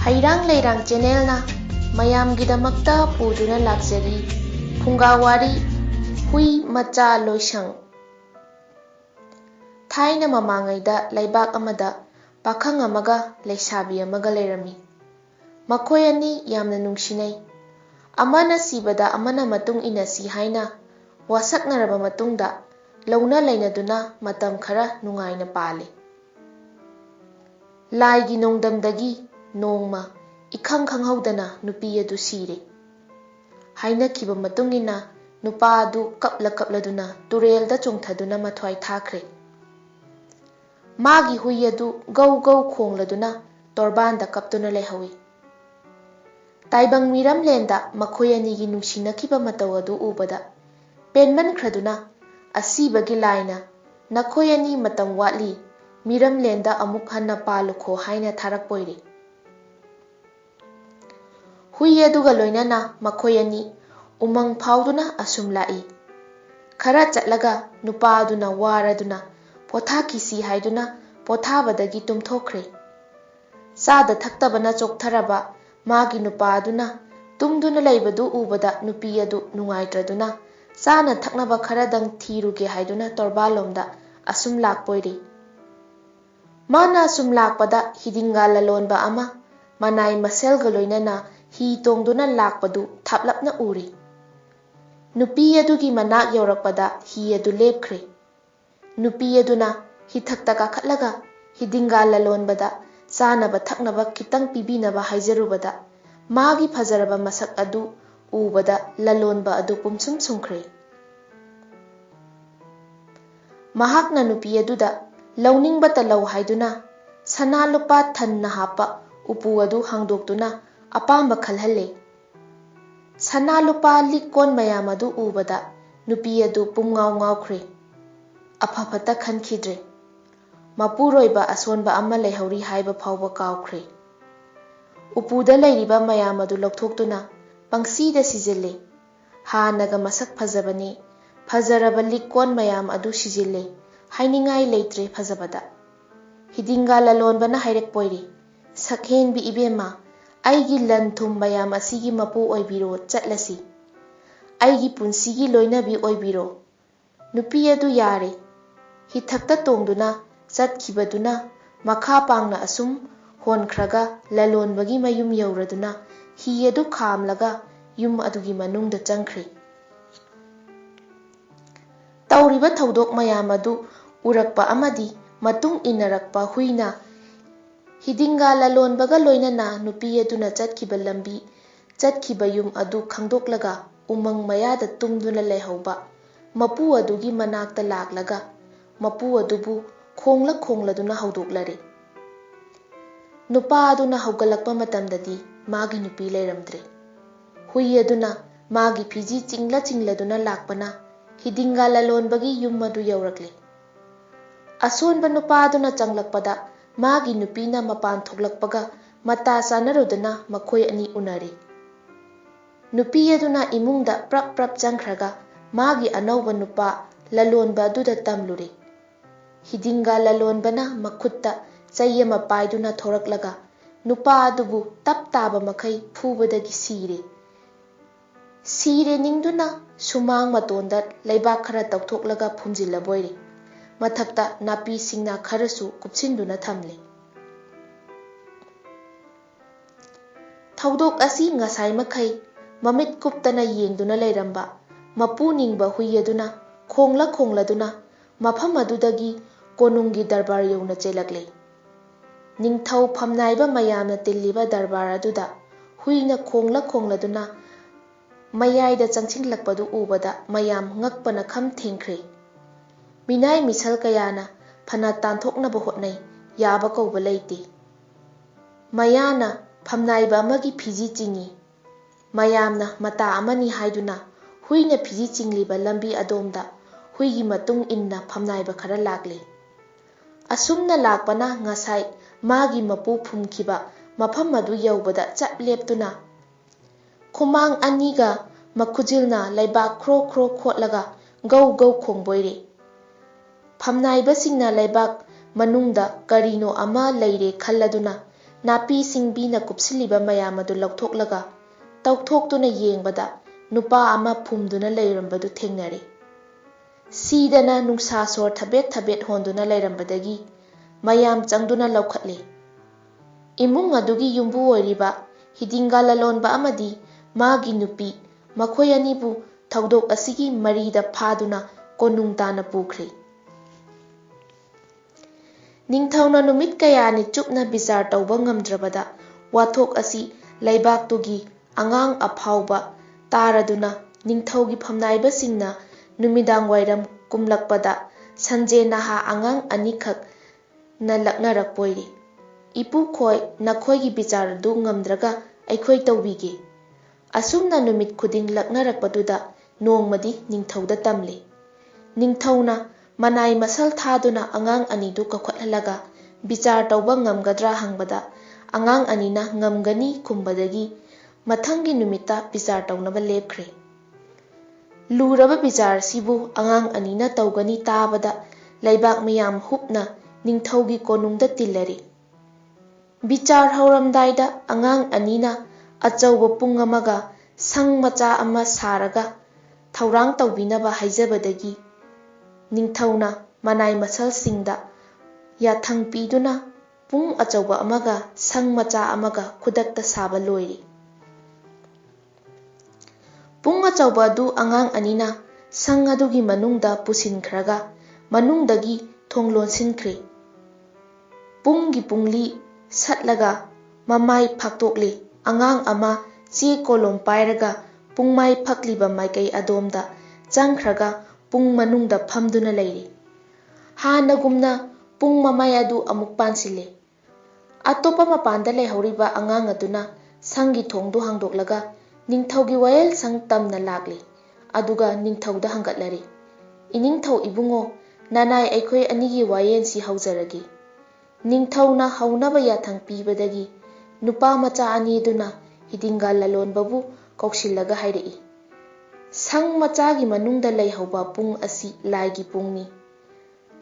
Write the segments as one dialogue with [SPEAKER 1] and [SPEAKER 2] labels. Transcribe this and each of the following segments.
[SPEAKER 1] Hairang Leirang Channelna mayamgidamakta puduna laksari Phungawari Hui Macha Loisang. Thaina mamangaida laibak amada pakhang amaga leisabi amaga leirami. Makhoi ani yamna nungsinai. Amana sibada amana matung inasi haina wasaknaraba matungda launa lainaduna matam khara nungaina pale. Laigi nongdamdagi nongma ikhang khanghaudana nupi adu sire. Haina kiba matungina nupa adu kapladuna turelda chungthaduna mathwai thakre. Magi hui adu gau gau khongladuna torbanda kaptuna lehawi. Taibang miram lenda makhoi anigi nungsinakhiba matau adu ubada penman khraduna asibagi laina nakhoi ani matam watli miram lenda amuk hanna palukho haina tharakpoire. Hui aduga loinana makhoi ani umang phauduna asum lai. Khara chatlaga nupa aduna waraduna potha kisi haiduna pothabadagi tumthokre. Sada thaktabana choktharaba magi nupa aduna tumduna leibadu ubada nupi adu nungaitraduna sana thaknaba kharadang thiruge haiduna torbalomda asum lakpoire. Mana asum lakpada hidinga lalonba ama manai maselga loinana hi tongduna lakpadu thaplapna uri. Nupi adugi manak yaurakpada hi adu lepkhre. Nupi aduna hi thakta kakhatlaga hidinga lalonbada sanaba thaknaba kitang pibinaba haijarubada magi phajaraba masak adu ubada lalonba adu pumsum sumkhre. Mahakna nupi aduda launingbata lau haiduna sana lupa thanna hapa upu adu hangdoktuna apamba khalhalle. Sana lupa likon mayam adu ubada nupi adu pumngau ngaukhre. Aphapata khankhidre. Mapuroiba asonba amma lehauri haiba phauba kaukre. Upuda leiriba mayam adu lokthokduna pangsida sijille. Hanaga masak phajabani phajaraba likon mayam adu sijille. Hainingai leitre phajabada. Hidinga lalonbana hairekpoire. Sakhen bi ibema aigi lan thum mayam asigi mapu oibiro chatlasi. Aigi punsigi loinabi oibiro. Nupi adu yare. Hithakta tongduna chatkibaduna makha pangna asum honkhraga lalonbagi mayum yauraduna hi adu khamlaga yum adugi manungda changkhre. Tauriba thaudok mayam adu urakpa amadi matung inarakpa huina hidinga lalonbaga loinana nupi aduna chatkiba lambi chatkiba yum adu khangdoklaga umang mayada tumduna lehauba mapu adugi manakta laklaga mapu adubu khongladuna haudoklare. Nupa aduna haugalakpa matamdadi magi nupi leiramdre. Hui aduna magi phiji chingladuna lakpana hidinga lalonbagi yum adu yaurakle. Asonba nupa aduna changlakpada magi nupina mapan thoklakpaga mata sanarudana makhoi ani unare. Nupi aduna imungda prap changkhraga magi anauba nupa lalonba aduda tamlure. Hidinga lalonbana makhutta chayama paiduna thoraklaga nupa adubu tap taba makhai phubadagi sire. Sire ningduna sumang matonda leibak khara tawthoklaga phumjillaboire. Mathakta napi singna kharasu kupsinduna thamle. Thaudok asi ngasai makhai mamit kuptana yengduna leiramba mapu ningba hui aduna khongladuna mafam adudagi konunggi darbar yauna chelakle. Ningthau phamnaiba mayamna tilliba darbar aduda huina khongladuna mayaida changsinglakpadu ubada mayam ngakpana kham thengkhre. Minai misal kayana phana tanthoknaba hotnai yaba kauba leite. Mayana phamnaiba amagi phiji chingi. Mayamna mata amani haiduna huina phiji chingliba lambi adomda huigi matung inna phamnaiba khara lakle. Asumna lakpana ngasai magi mapu phumkiba mafam adu yaubada chapleptuna. Khumang aniga makhujilna laibak khro khotlaga gau khongboire. Phamnaiba singna laibak manungda karino ama leire khalladuna napi singbina kupsiliba mayam adu lauthoklaga tauthoktuna yengbada nupa ama phumduna leirambadu thengnare. Sidana nungsa sor thabet honduna leirambadagi mayam changduna laukhatle. Imung adugi yumbu oiriba hidinga lalonba amadi magi nupi makhoi anibu thaudok asigi marida phaduna konung tana pukhre. Ningthauna numit kayani chupna bizar tauba ngamdrabada wathok asi laibak tugi angang aphauba taraduna ningthaugi phamnaiba singna numidang wairam kumlakpada sanje naha angang anikhak na laknarakpoire. Ipu khoi nakhoigi bizar du ngamdraga aikhoi tawbige. Asumna numit khuding laknarakpaduda nongmadi ningthauda tamle. Ningthauna manai masal thaduna angang anidu kakhotlalaga bizar tauba ngamgadra hangbada angang anina ngamgani kumbadagi mathangi numita bizar taunaba lepkhre. Luraba bizar sibu angang anina taugani tabada laibak miyam hupna ningthaugi konungda tillare. Bichar hauramdaida angang anina achauba pung amaga sang macha ama saraga thaurang taubinaba haijabadagi ningthauna manai masal singda yathang piduna pung achauba amaga sang macha amaga khudakta saba loire. Pung achauba adu angang anina sang adugi manungda pusinkhraga manungdagi thong lonsinkhre. Punggi pungli satlaga mamai phaktokle angang ama che kolom pairaga pungmai phakliba maikai adomda changkhraga pung manungda phamduna leire. Hanagumna pung mamai adu amuk pansile. Atopa mapanda leihoriba angang aduna sangi thongdu hangdoklaga ningthaugi wayel sang tamna lakle aduga ningthauda hangatlare. Iningthau ibungo nanai aikhoi anigi wayen si haujarage. Ningthauna haunaba yathang pibadagi nupa macha ani duna hidinga lalonbabu kausillaga hairei. Sang machagi manungda leihauba pung asi laigi pungni.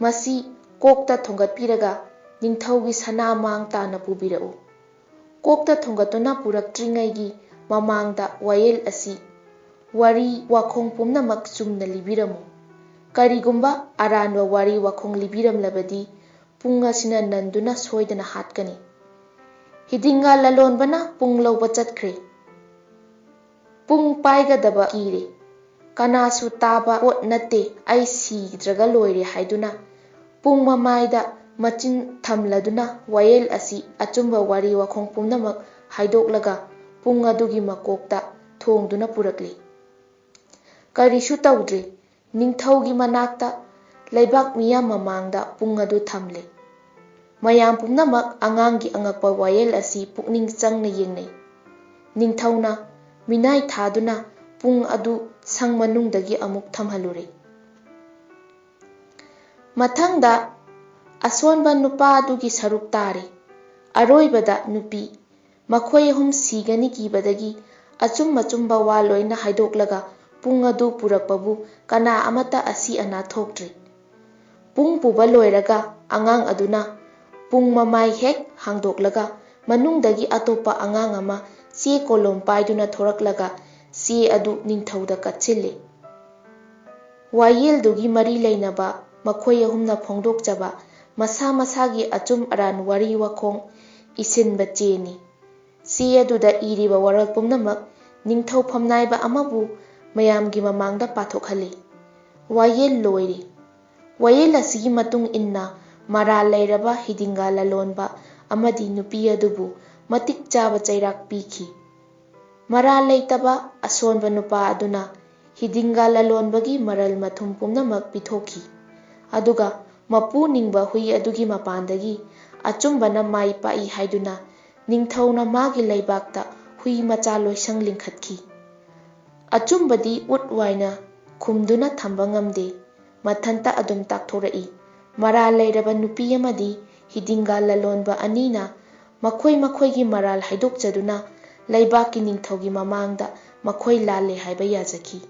[SPEAKER 1] Masi kokta thongatpiraga ningthaugi sana mang tana pubirau. Kokta thongatuna puraktringaigi mamangda wayel asi wari wakhong pumnamak chumna libiramu. Karigumba aranwa wari wakhong libiramlabadi pung asina nanduna soidana hatkani. Hidinga lalonbana pung lauba chatkre. Pung paigadaba kire. Kanasu taba pot nate ai sidraga loire haiduna pung mamaida machin thamladuna wayel asi achumba wari wakhong pumnamak haidoklaga pung adugi makokta thongduna purakle. Karishu tawdre ningthaugi manakta laibak miyam mamangda pung adu thamle. Mayam pumnamak angangi angakpa wayel asi pukning changna yengnai. Ningthauna minai thaduna pung adu sang manungdagi amuk thamhalure. Mathangda asonba nupa adugi saruk tare. Aroibada nupi makhoi hum sigani kibadagi achumba wa loina haidoklaga pung adu purakpabu kana amata asi ana thoktre. Pung puba loiraga angang aduna pung mamai hek hangdoklaga manungdagi atopa angang ama che kolom paiduna thoraklaga che adu ningthauda katchille. Wayel dugi mari leinaba makhoi ahumna phongdokjaba masa masagi achum aran wari wakhong isinba cheni. Che aduda iriba waral pumnamak ningthau phamnaiba amabu mayamgi mamangda pathokhale. Wayel loire. Wayel asigi matung inna mara leiraba hidinga lalonba amadi nupi adubu matik chaba chairak pikhi. Mara leitaba asonba nupa aduna hidinga lalonbagi maral mathum pumnamak pithoki. Aduga mapu ningba hui adugi mapandagi achumbana mai pai haiduna ningthauna magi laibakta hui macha loisang lingkhatki. Achumbadi utwaina khumduna thamba ngamde mathanta adum takthorei. Mara leiraba nupi amadi hidinga lalonba anina makhoi maral haidokjaduna laibaki ningthaugi mamangda makhoi lalle haiba yajaki.